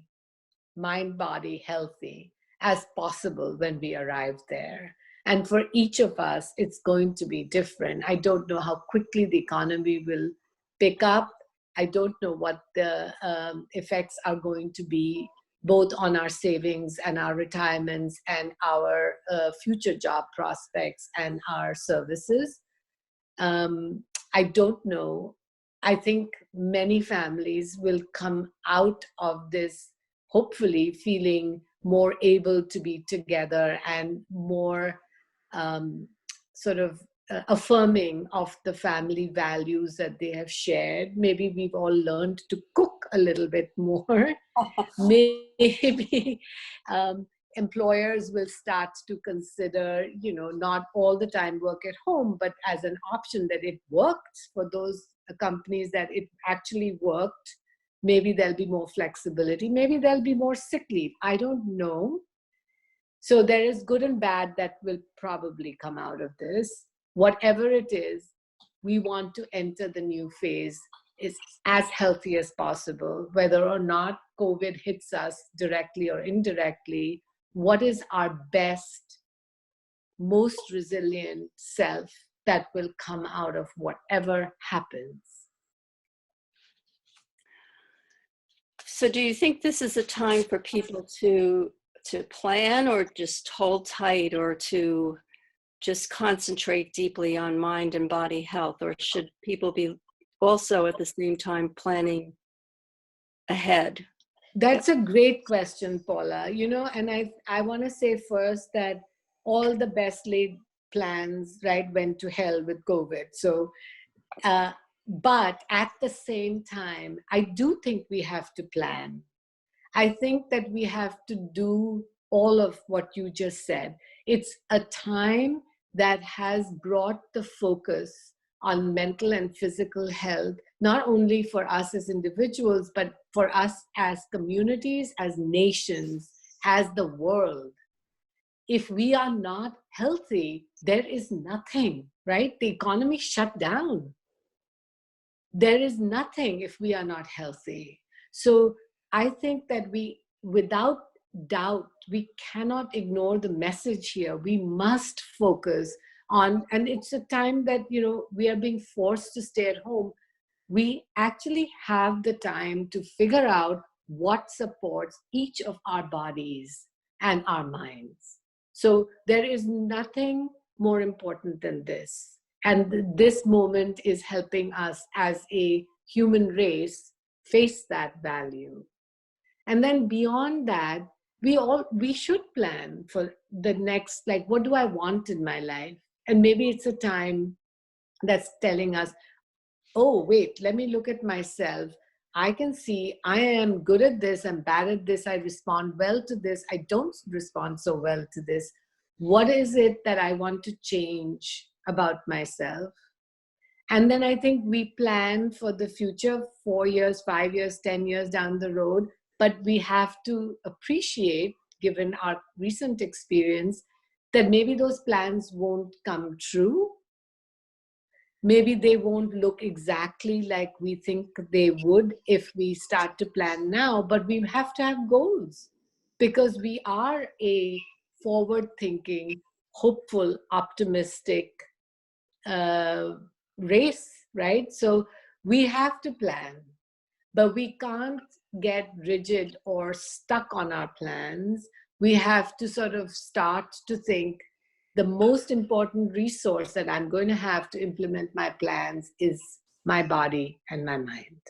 mind, body healthy as possible when we arrive there. And for each of us, it's going to be different. I don't know how quickly the economy will pick up. I don't know what the effects are going to be, both on our savings and our retirements and our future job prospects and our services. I don't know. I think many families will come out of this hopefully feeling more able to be together and more sort of affirming of the family values that they have shared. Maybe we've all learned to cook a little bit more. Maybe employers will start to consider, not all the time work at home, but as an option that it worked for those companies that it actually worked. Maybe there'll be more flexibility. Maybe there'll be more sick leave. I don't know. So there is good and bad that will probably come out of this. Whatever it is, we want to enter the new phase is as healthy as possible, whether or not COVID hits us directly or indirectly. What is our best, most resilient self that will come out of whatever happens? So do you think this is a time for people to plan, or just hold tight, or to just concentrate deeply on mind and body health? Or should people be also at the same time planning ahead? That's a great question, Paula. You know, and I want to say first that all the best laid plans, right, went to hell with COVID. So, but at the same time, I do think we have to plan. I think that we have to do all of what you just said. It's a time that has brought the focus on mental and physical health, not only for us as individuals, but for us as communities, as nations, as the world. If we are not healthy, there is nothing, right? The economy shut down. There is nothing if we are not healthy. So I think that we, without doubt, we cannot ignore the message here. We must focus on, and it's a time that, you know, we are being forced to stay at home. We actually have the time to figure out what supports each of our bodies and our minds. So there is nothing more important than this. And this moment is helping us as a human race face that value. And then beyond that, we should plan for the next, like, what do I want in my life? And maybe it's a time that's telling us, oh, wait, let me look at myself. I can see I am good at this, I'm bad at this, I respond well to this, I don't respond so well to this. What is it that I want to change about myself? And then I think we plan for the future, 4 years, 5 years, 10 years down the road, but we have to appreciate, given our recent experience, that maybe those plans won't come true. Maybe they won't look exactly like we think they would if we start to plan now, but we have to have goals because we are a forward-thinking, hopeful, optimistic race, right? So we have to plan, but we can't get rigid or stuck on our plans. We have to sort of start to think the most important resource that I'm going to have to implement my plans is my body and my mind.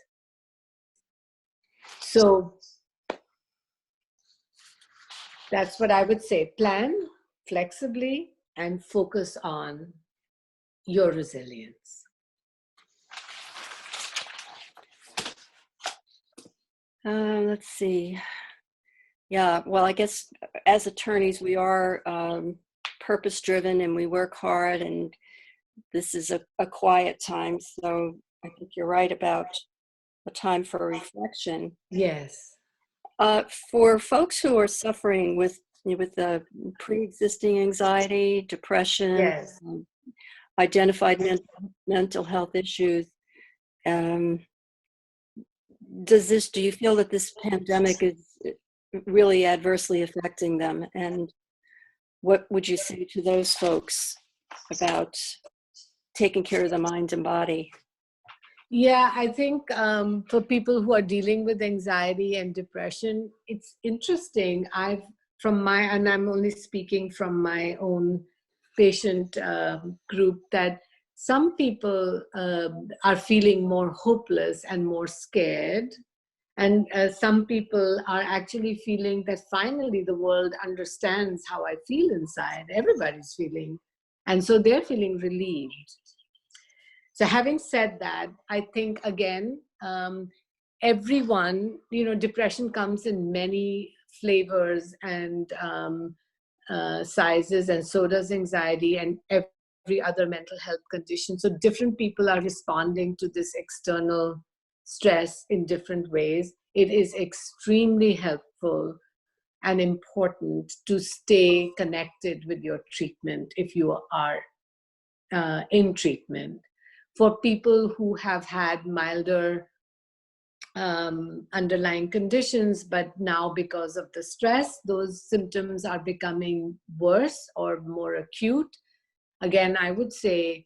So that's what I would say. Plan flexibly and focus on your resilience. Let's see. Yeah, well, I guess as attorneys, we are purpose-driven and we work hard, and this is a quiet time. So I think you're right about a time for reflection. Yes. For folks who are suffering with the pre-existing anxiety, depression, Yes. Identified mental health issues, do you feel that this pandemic is really adversely affecting them? And what would you say to those folks about taking care of the mind and body? Yeah, I think for people who are dealing with anxiety and depression, it's interesting. And I'm only speaking from my own patient group, that some people are feeling more hopeless and more scared. And some people are actually feeling that finally the world understands how I feel inside. Everybody's feeling. And so they're feeling relieved. So having said that, I think, again, everyone, depression comes in many flavors and sizes, and so does anxiety and every other mental health condition. So different people are responding to this external stress in different ways. It is extremely helpful and important to stay connected with your treatment if you are in treatment. For people who have had milder underlying conditions, but now because of the stress, those symptoms are becoming worse or more acute. Again, I would say,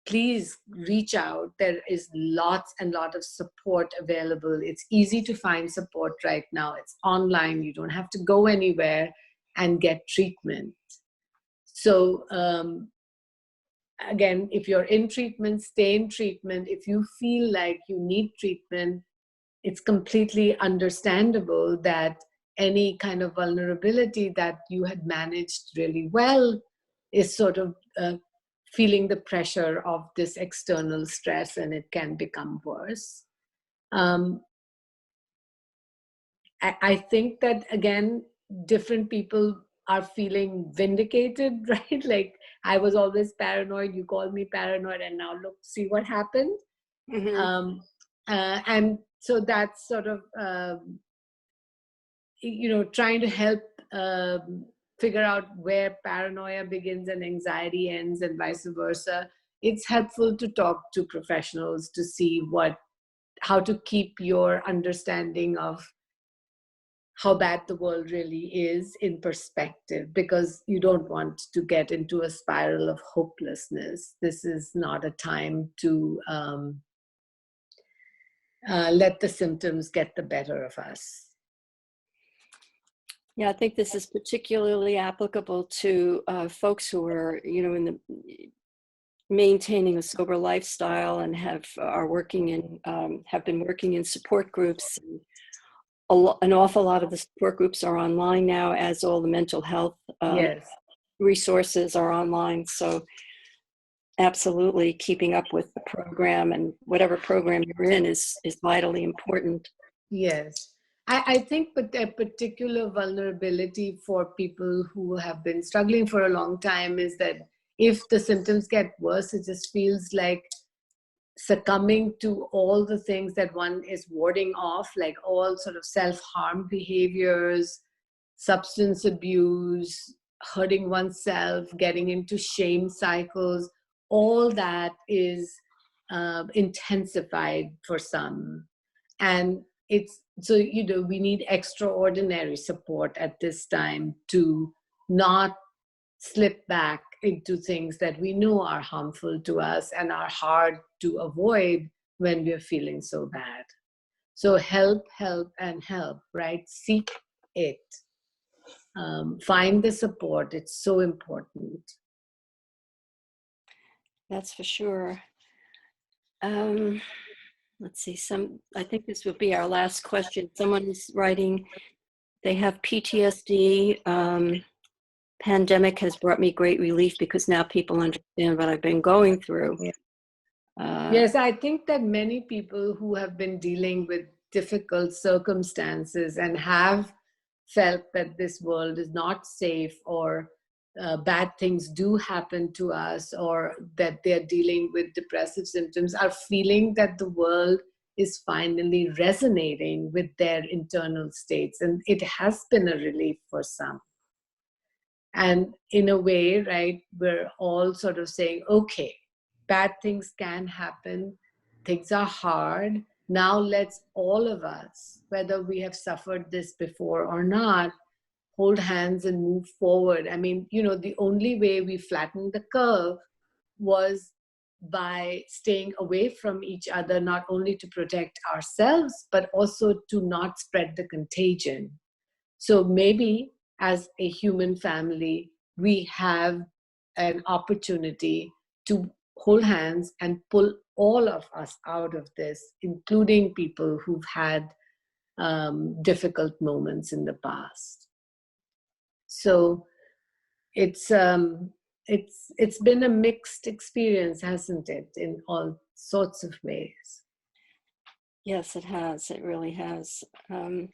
please reach out. There is lots and lots of support available. It's easy to find support right now. It's online. You don't have to go anywhere and get treatment. So again, if you're in treatment, stay in treatment. If you feel like you need treatment, it's completely understandable that any kind of vulnerability that you had managed really well is sort of feeling the pressure of this external stress, and it can become worse. I think that, again, different people are feeling vindicated, right? Like, I was always paranoid, you called me paranoid, and now look, see what happened. Mm-hmm. And so that's sort of, trying to help figure out where paranoia begins and anxiety ends, and vice versa. It's helpful to talk to professionals to see how to keep your understanding of how bad the world really is in perspective, because you don't want to get into a spiral of hopelessness. This is not a time to let the symptoms get the better of us. Yeah, I think this is particularly applicable to folks who are, in the maintaining a sober lifestyle and have been working in support groups. An awful lot of the support groups are online now, as all the mental health Yes. resources are online. So absolutely keeping up with the program, and whatever program you're in is vitally important. Yes. I think but a particular vulnerability for people who have been struggling for a long time is that if the symptoms get worse, it just feels like succumbing to all the things that one is warding off, like all sort of self-harm behaviors, substance abuse, hurting oneself, getting into shame cycles. All that is intensified for some. And it's so, we need extraordinary support at this time to not slip back into things that we know are harmful to us and are hard to avoid when we're feeling so bad. So help, and help, right? Seek it. Find the support. It's so important. That's for sure. Let's see, I think this would be our last question. Someone is writing, they have PTSD. Pandemic has brought me great relief because now people understand what I've been going through. Yes, I think that many people who have been dealing with difficult circumstances and have felt that this world is not safe, or bad things do happen to us, or that they're dealing with depressive symptoms, are feeling that the world is finally resonating with their internal states. And it has been a relief for some. And in a way, right, we're all sort of saying, okay, bad things can happen, things are hard. Now let's all of us, whether we have suffered this before or not, hold hands and move forward. I mean, the only way we flattened the curve was by staying away from each other, not only to protect ourselves, but also to not spread the contagion. So maybe as a human family, we have an opportunity to hold hands and pull all of us out of this, including people who've had difficult moments in the past. So it's been a mixed experience, hasn't it, in all sorts of ways? Yes, it has. It really has. I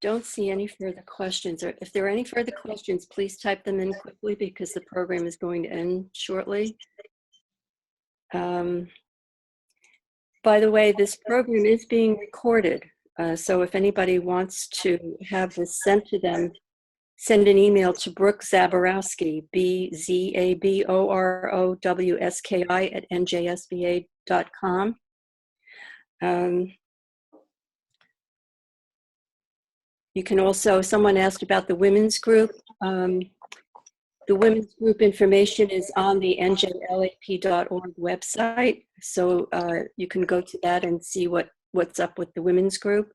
don't see any further questions. Or if there are any further questions, please type them in quickly because the program is going to end shortly. By the way, this program is being recorded. So if anybody wants to have this sent to them, send an email to Brooke Zaborowski, BZABOROWSKI@njsba.com. You can also, someone asked about the women's group. The women's group information is on the njlap.org website. So you can go to that and see what's up with the women's group.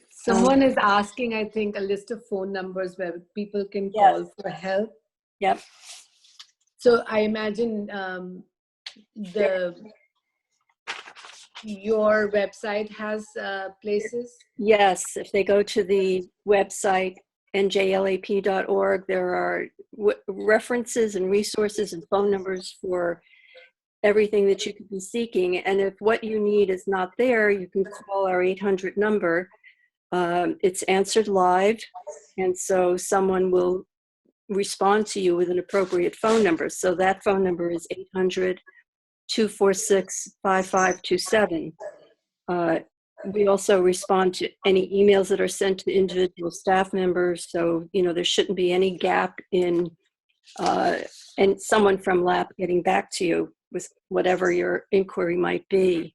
Someone is asking, I think, a list of phone numbers where people can call for help. Yep. So I imagine your website has places? Yes, if they go to the website njlap.org, there are references and resources and phone numbers for everything that you could be seeking. And if what you need is not there, you can call our 800 number. It's answered live, and so someone will respond to you with an appropriate phone number. So that phone number is 800-246-5527. We also respond to any emails that are sent to individual staff members. So, there shouldn't be any gap in and someone from LAP getting back to you with whatever your inquiry might be.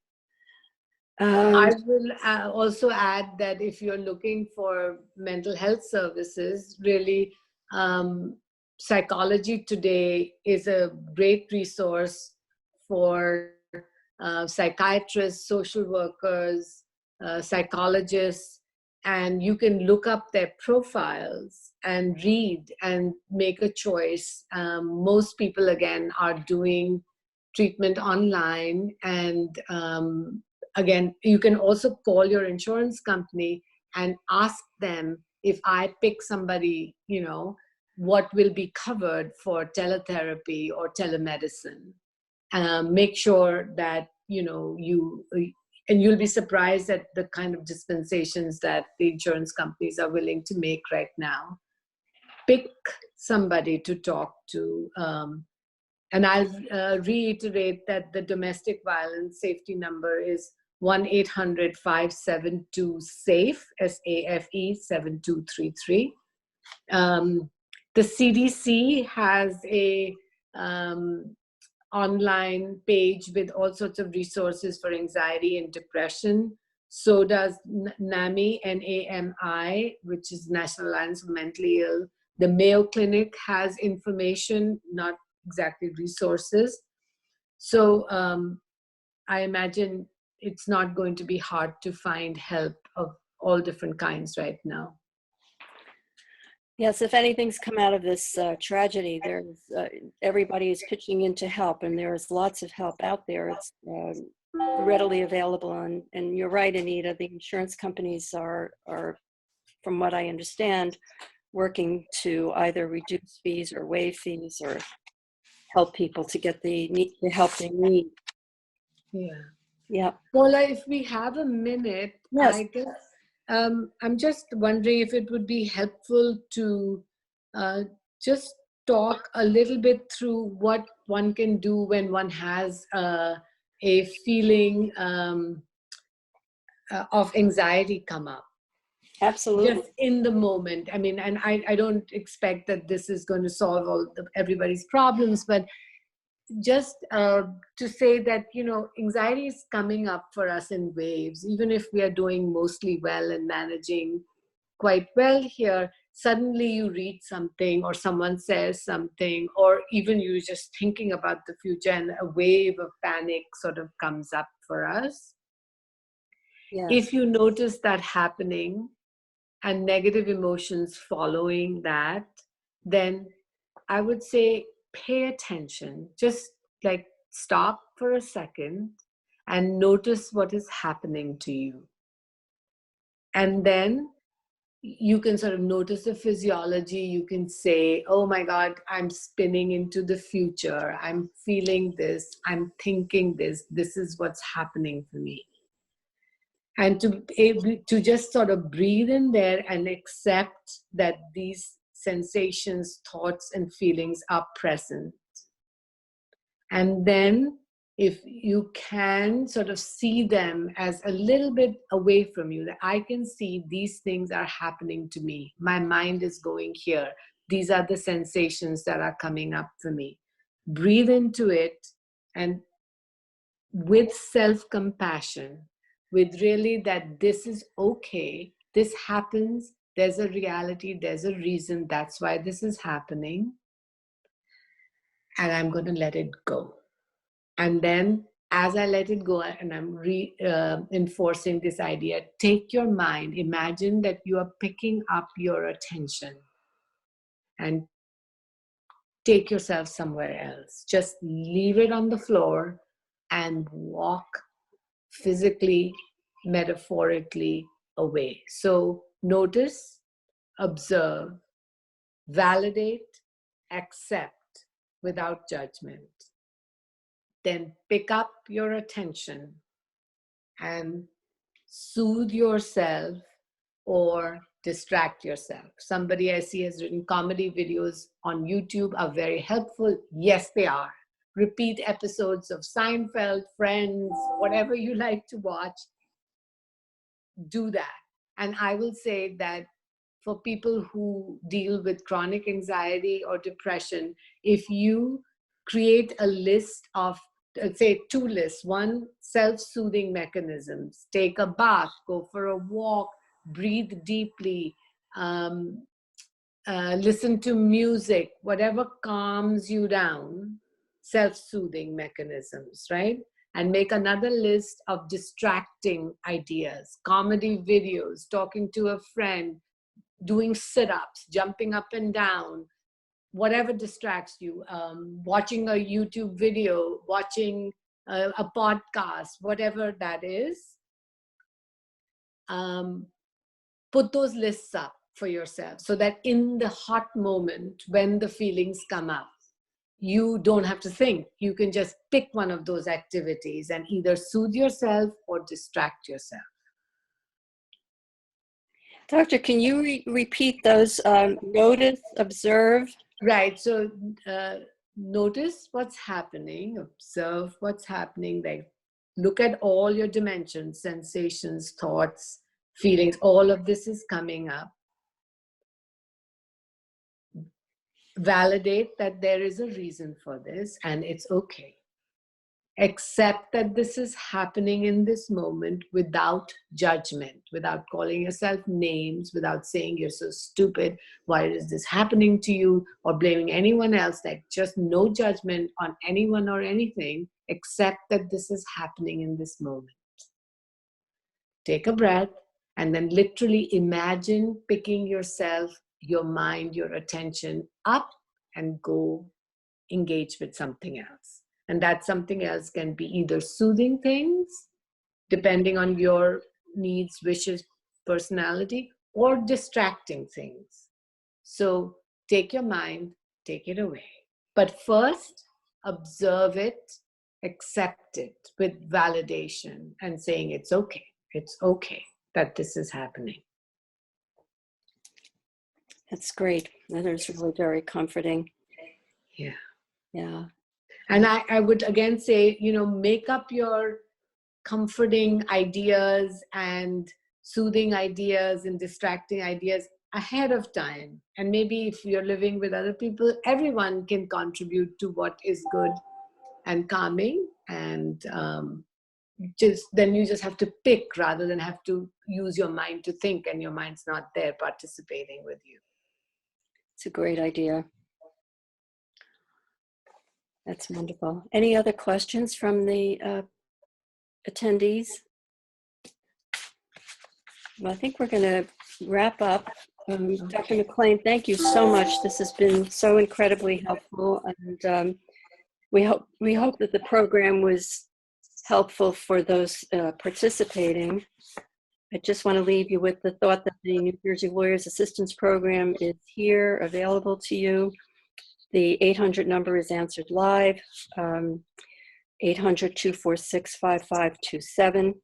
I will also add that if you're looking for mental health services, really, Psychology Today is a great resource for psychiatrists, social workers, psychologists, and you can look up their profiles and read and make a choice. Most people, again, are doing treatment online, and again, you can also call your insurance company and ask them, if I pick somebody, what will be covered for teletherapy or telemedicine. Make sure that, and you'll be surprised at the kind of dispensations that the insurance companies are willing to make right now. Pick somebody to talk to. And I'll reiterate that the domestic violence safety number is 1-800-572-SAFE, SAFE 7233. The CDC has a online page with all sorts of resources for anxiety and depression. So does NAMI, NAMI, which is National Alliance of Mentally Ill. The Mayo Clinic has information, not exactly resources. So I imagine it's not going to be hard to find help of all different kinds right now. Yes, if anything's come out of this tragedy, there's everybody is pitching in to help, and there is lots of help out there. It's readily available, and you're right, Anita. The insurance companies are, from what I understand, working to either reduce fees or waive fees or help people to get the help they need. Yeah. Yeah. Paula, if we have a minute, yes. I guess I'm just wondering if it would be helpful to just talk a little bit through what one can do when one has a feeling of anxiety come up. Absolutely. Just in the moment. I mean, and I don't expect that this is going to solve everybody's problems, but just to say that, anxiety is coming up for us in waves. Even if we are doing mostly well and managing quite well here, suddenly you read something or someone says something, or even you're just thinking about the future and a wave of panic sort of comes up for us. Yes. If you notice that happening and negative emotions following that, then I would say pay attention. Just like stop for a second and notice what is happening to you. And then you can sort of notice the physiology. You can say, oh my God, I'm spinning into the future. I'm feeling this. I'm thinking this. This is what's happening for me. And to just sort of breathe in there and accept that these sensations, thoughts, and feelings are present. And then if you can sort of see them as a little bit away from you, that I can see these things are happening to me. My mind is going here. These are the sensations that are coming up for me. Breathe into it, and with self-compassion, with really that this is okay, this happens, there's a reality, there's a reason, that's why this is happening, and I'm going to let it go. And then as I let it go, and I'm enforcing this idea, take your mind, imagine that you are picking up your attention and take yourself somewhere else. Just leave it on the floor and walk physically, metaphorically away. So notice, observe, validate, accept without judgment. Then pick up your attention and soothe yourself or distract yourself. Somebody I see has written comedy videos on YouTube are very helpful. Yes, they are. Repeat episodes of Seinfeld, Friends, whatever you like to watch, do that. And I will say that for people who deal with chronic anxiety or depression, if you create a list of, say, 2 lists, one, self-soothing mechanisms, take a bath, go for a walk, breathe deeply, listen to music, whatever calms you down, self-soothing mechanisms, right? And make another list of distracting ideas, comedy videos, talking to a friend, doing sit-ups, jumping up and down, whatever distracts you, watching a YouTube video, watching a podcast, whatever that is. Put those lists up for yourself so that in the hot moment when the feelings come up, you don't have to think. You can just pick one of those activities and either soothe yourself or distract yourself. Doctor, can you repeat those? Notice, observe. Right. So notice what's happening, observe what's happening. Like, look at all your dimensions, sensations, thoughts, feelings. All of this is coming up. Validate that there is a reason for this and it's okay. Accept that this is happening in this moment without judgment, without calling yourself names, without saying you're so stupid, why is this happening to you, or blaming anyone else. Like, just no judgment on anyone or anything. Accept that this is happening in this moment. Take a breath and then literally imagine picking yourself, your mind, your attention up and go engage with something else. And that something else can be either soothing things, depending on your needs, wishes, personality, or distracting things. So take your mind, take it away. But first, observe it, accept it with validation and saying it's okay that this is happening. That's great. That is really very comforting. Yeah. Yeah. And I would again say, make up your comforting ideas and soothing ideas and distracting ideas ahead of time. And maybe if you're living with other people, everyone can contribute to what is good and calming. And then you just have to pick rather than have to use your mind to think, and your mind's not there participating with you. It's a great idea. That's wonderful. Any other questions from the attendees? Well, I think we're going to wrap up. Dr. McLean, thank you so much. This has been so incredibly helpful, and we hope that the program was helpful for those participating. I just want to leave you with the thought that the New Jersey Lawyers Assistance Program is here, available to you. The 800 number is answered live, 800-246-5527.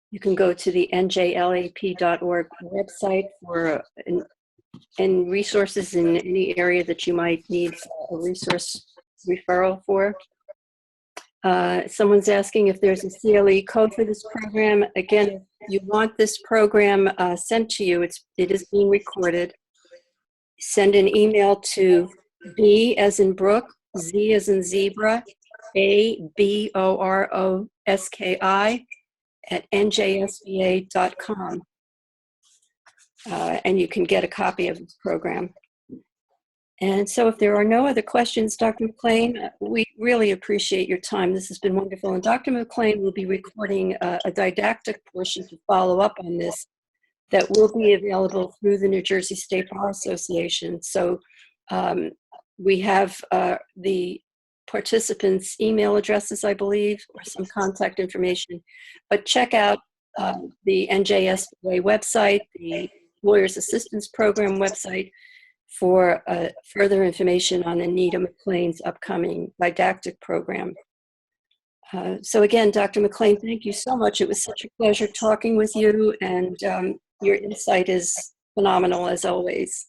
You can go to the njlap.org website for and resources in any area that you might need a resource referral for. Someone's asking if there's a CLE code for this program. Again, if you want this program sent to you, it is being recorded. Send an email to B as in Brook, Z as in Zebra, ABOROSKI @njsba.com. And you can get a copy of this program. And so if there are no other questions, Dr. McLean, we really appreciate your time. This has been wonderful. And Dr. McLean will be recording a didactic portion to follow up on this that will be available through the New Jersey State Bar Association. So We have the participants' email addresses, I believe, or some contact information. But check out the NJSBA website, the Lawyers Assistance Program website, for further information on Anita McLean's upcoming didactic program. So again, Dr. McLean, thank you so much. It was such a pleasure talking with you, and your insight is phenomenal as always.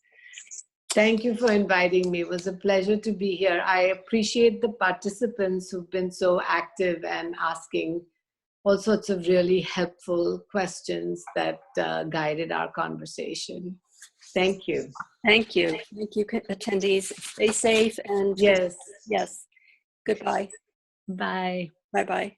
Thank you for inviting me. It was a pleasure to be here. I appreciate the participants who've been so active and asking all sorts of really helpful questions that guided our conversation. Thank you. Thank you. Thank you, attendees. Stay safe and Yes. yes. Goodbye. Bye. Bye-bye.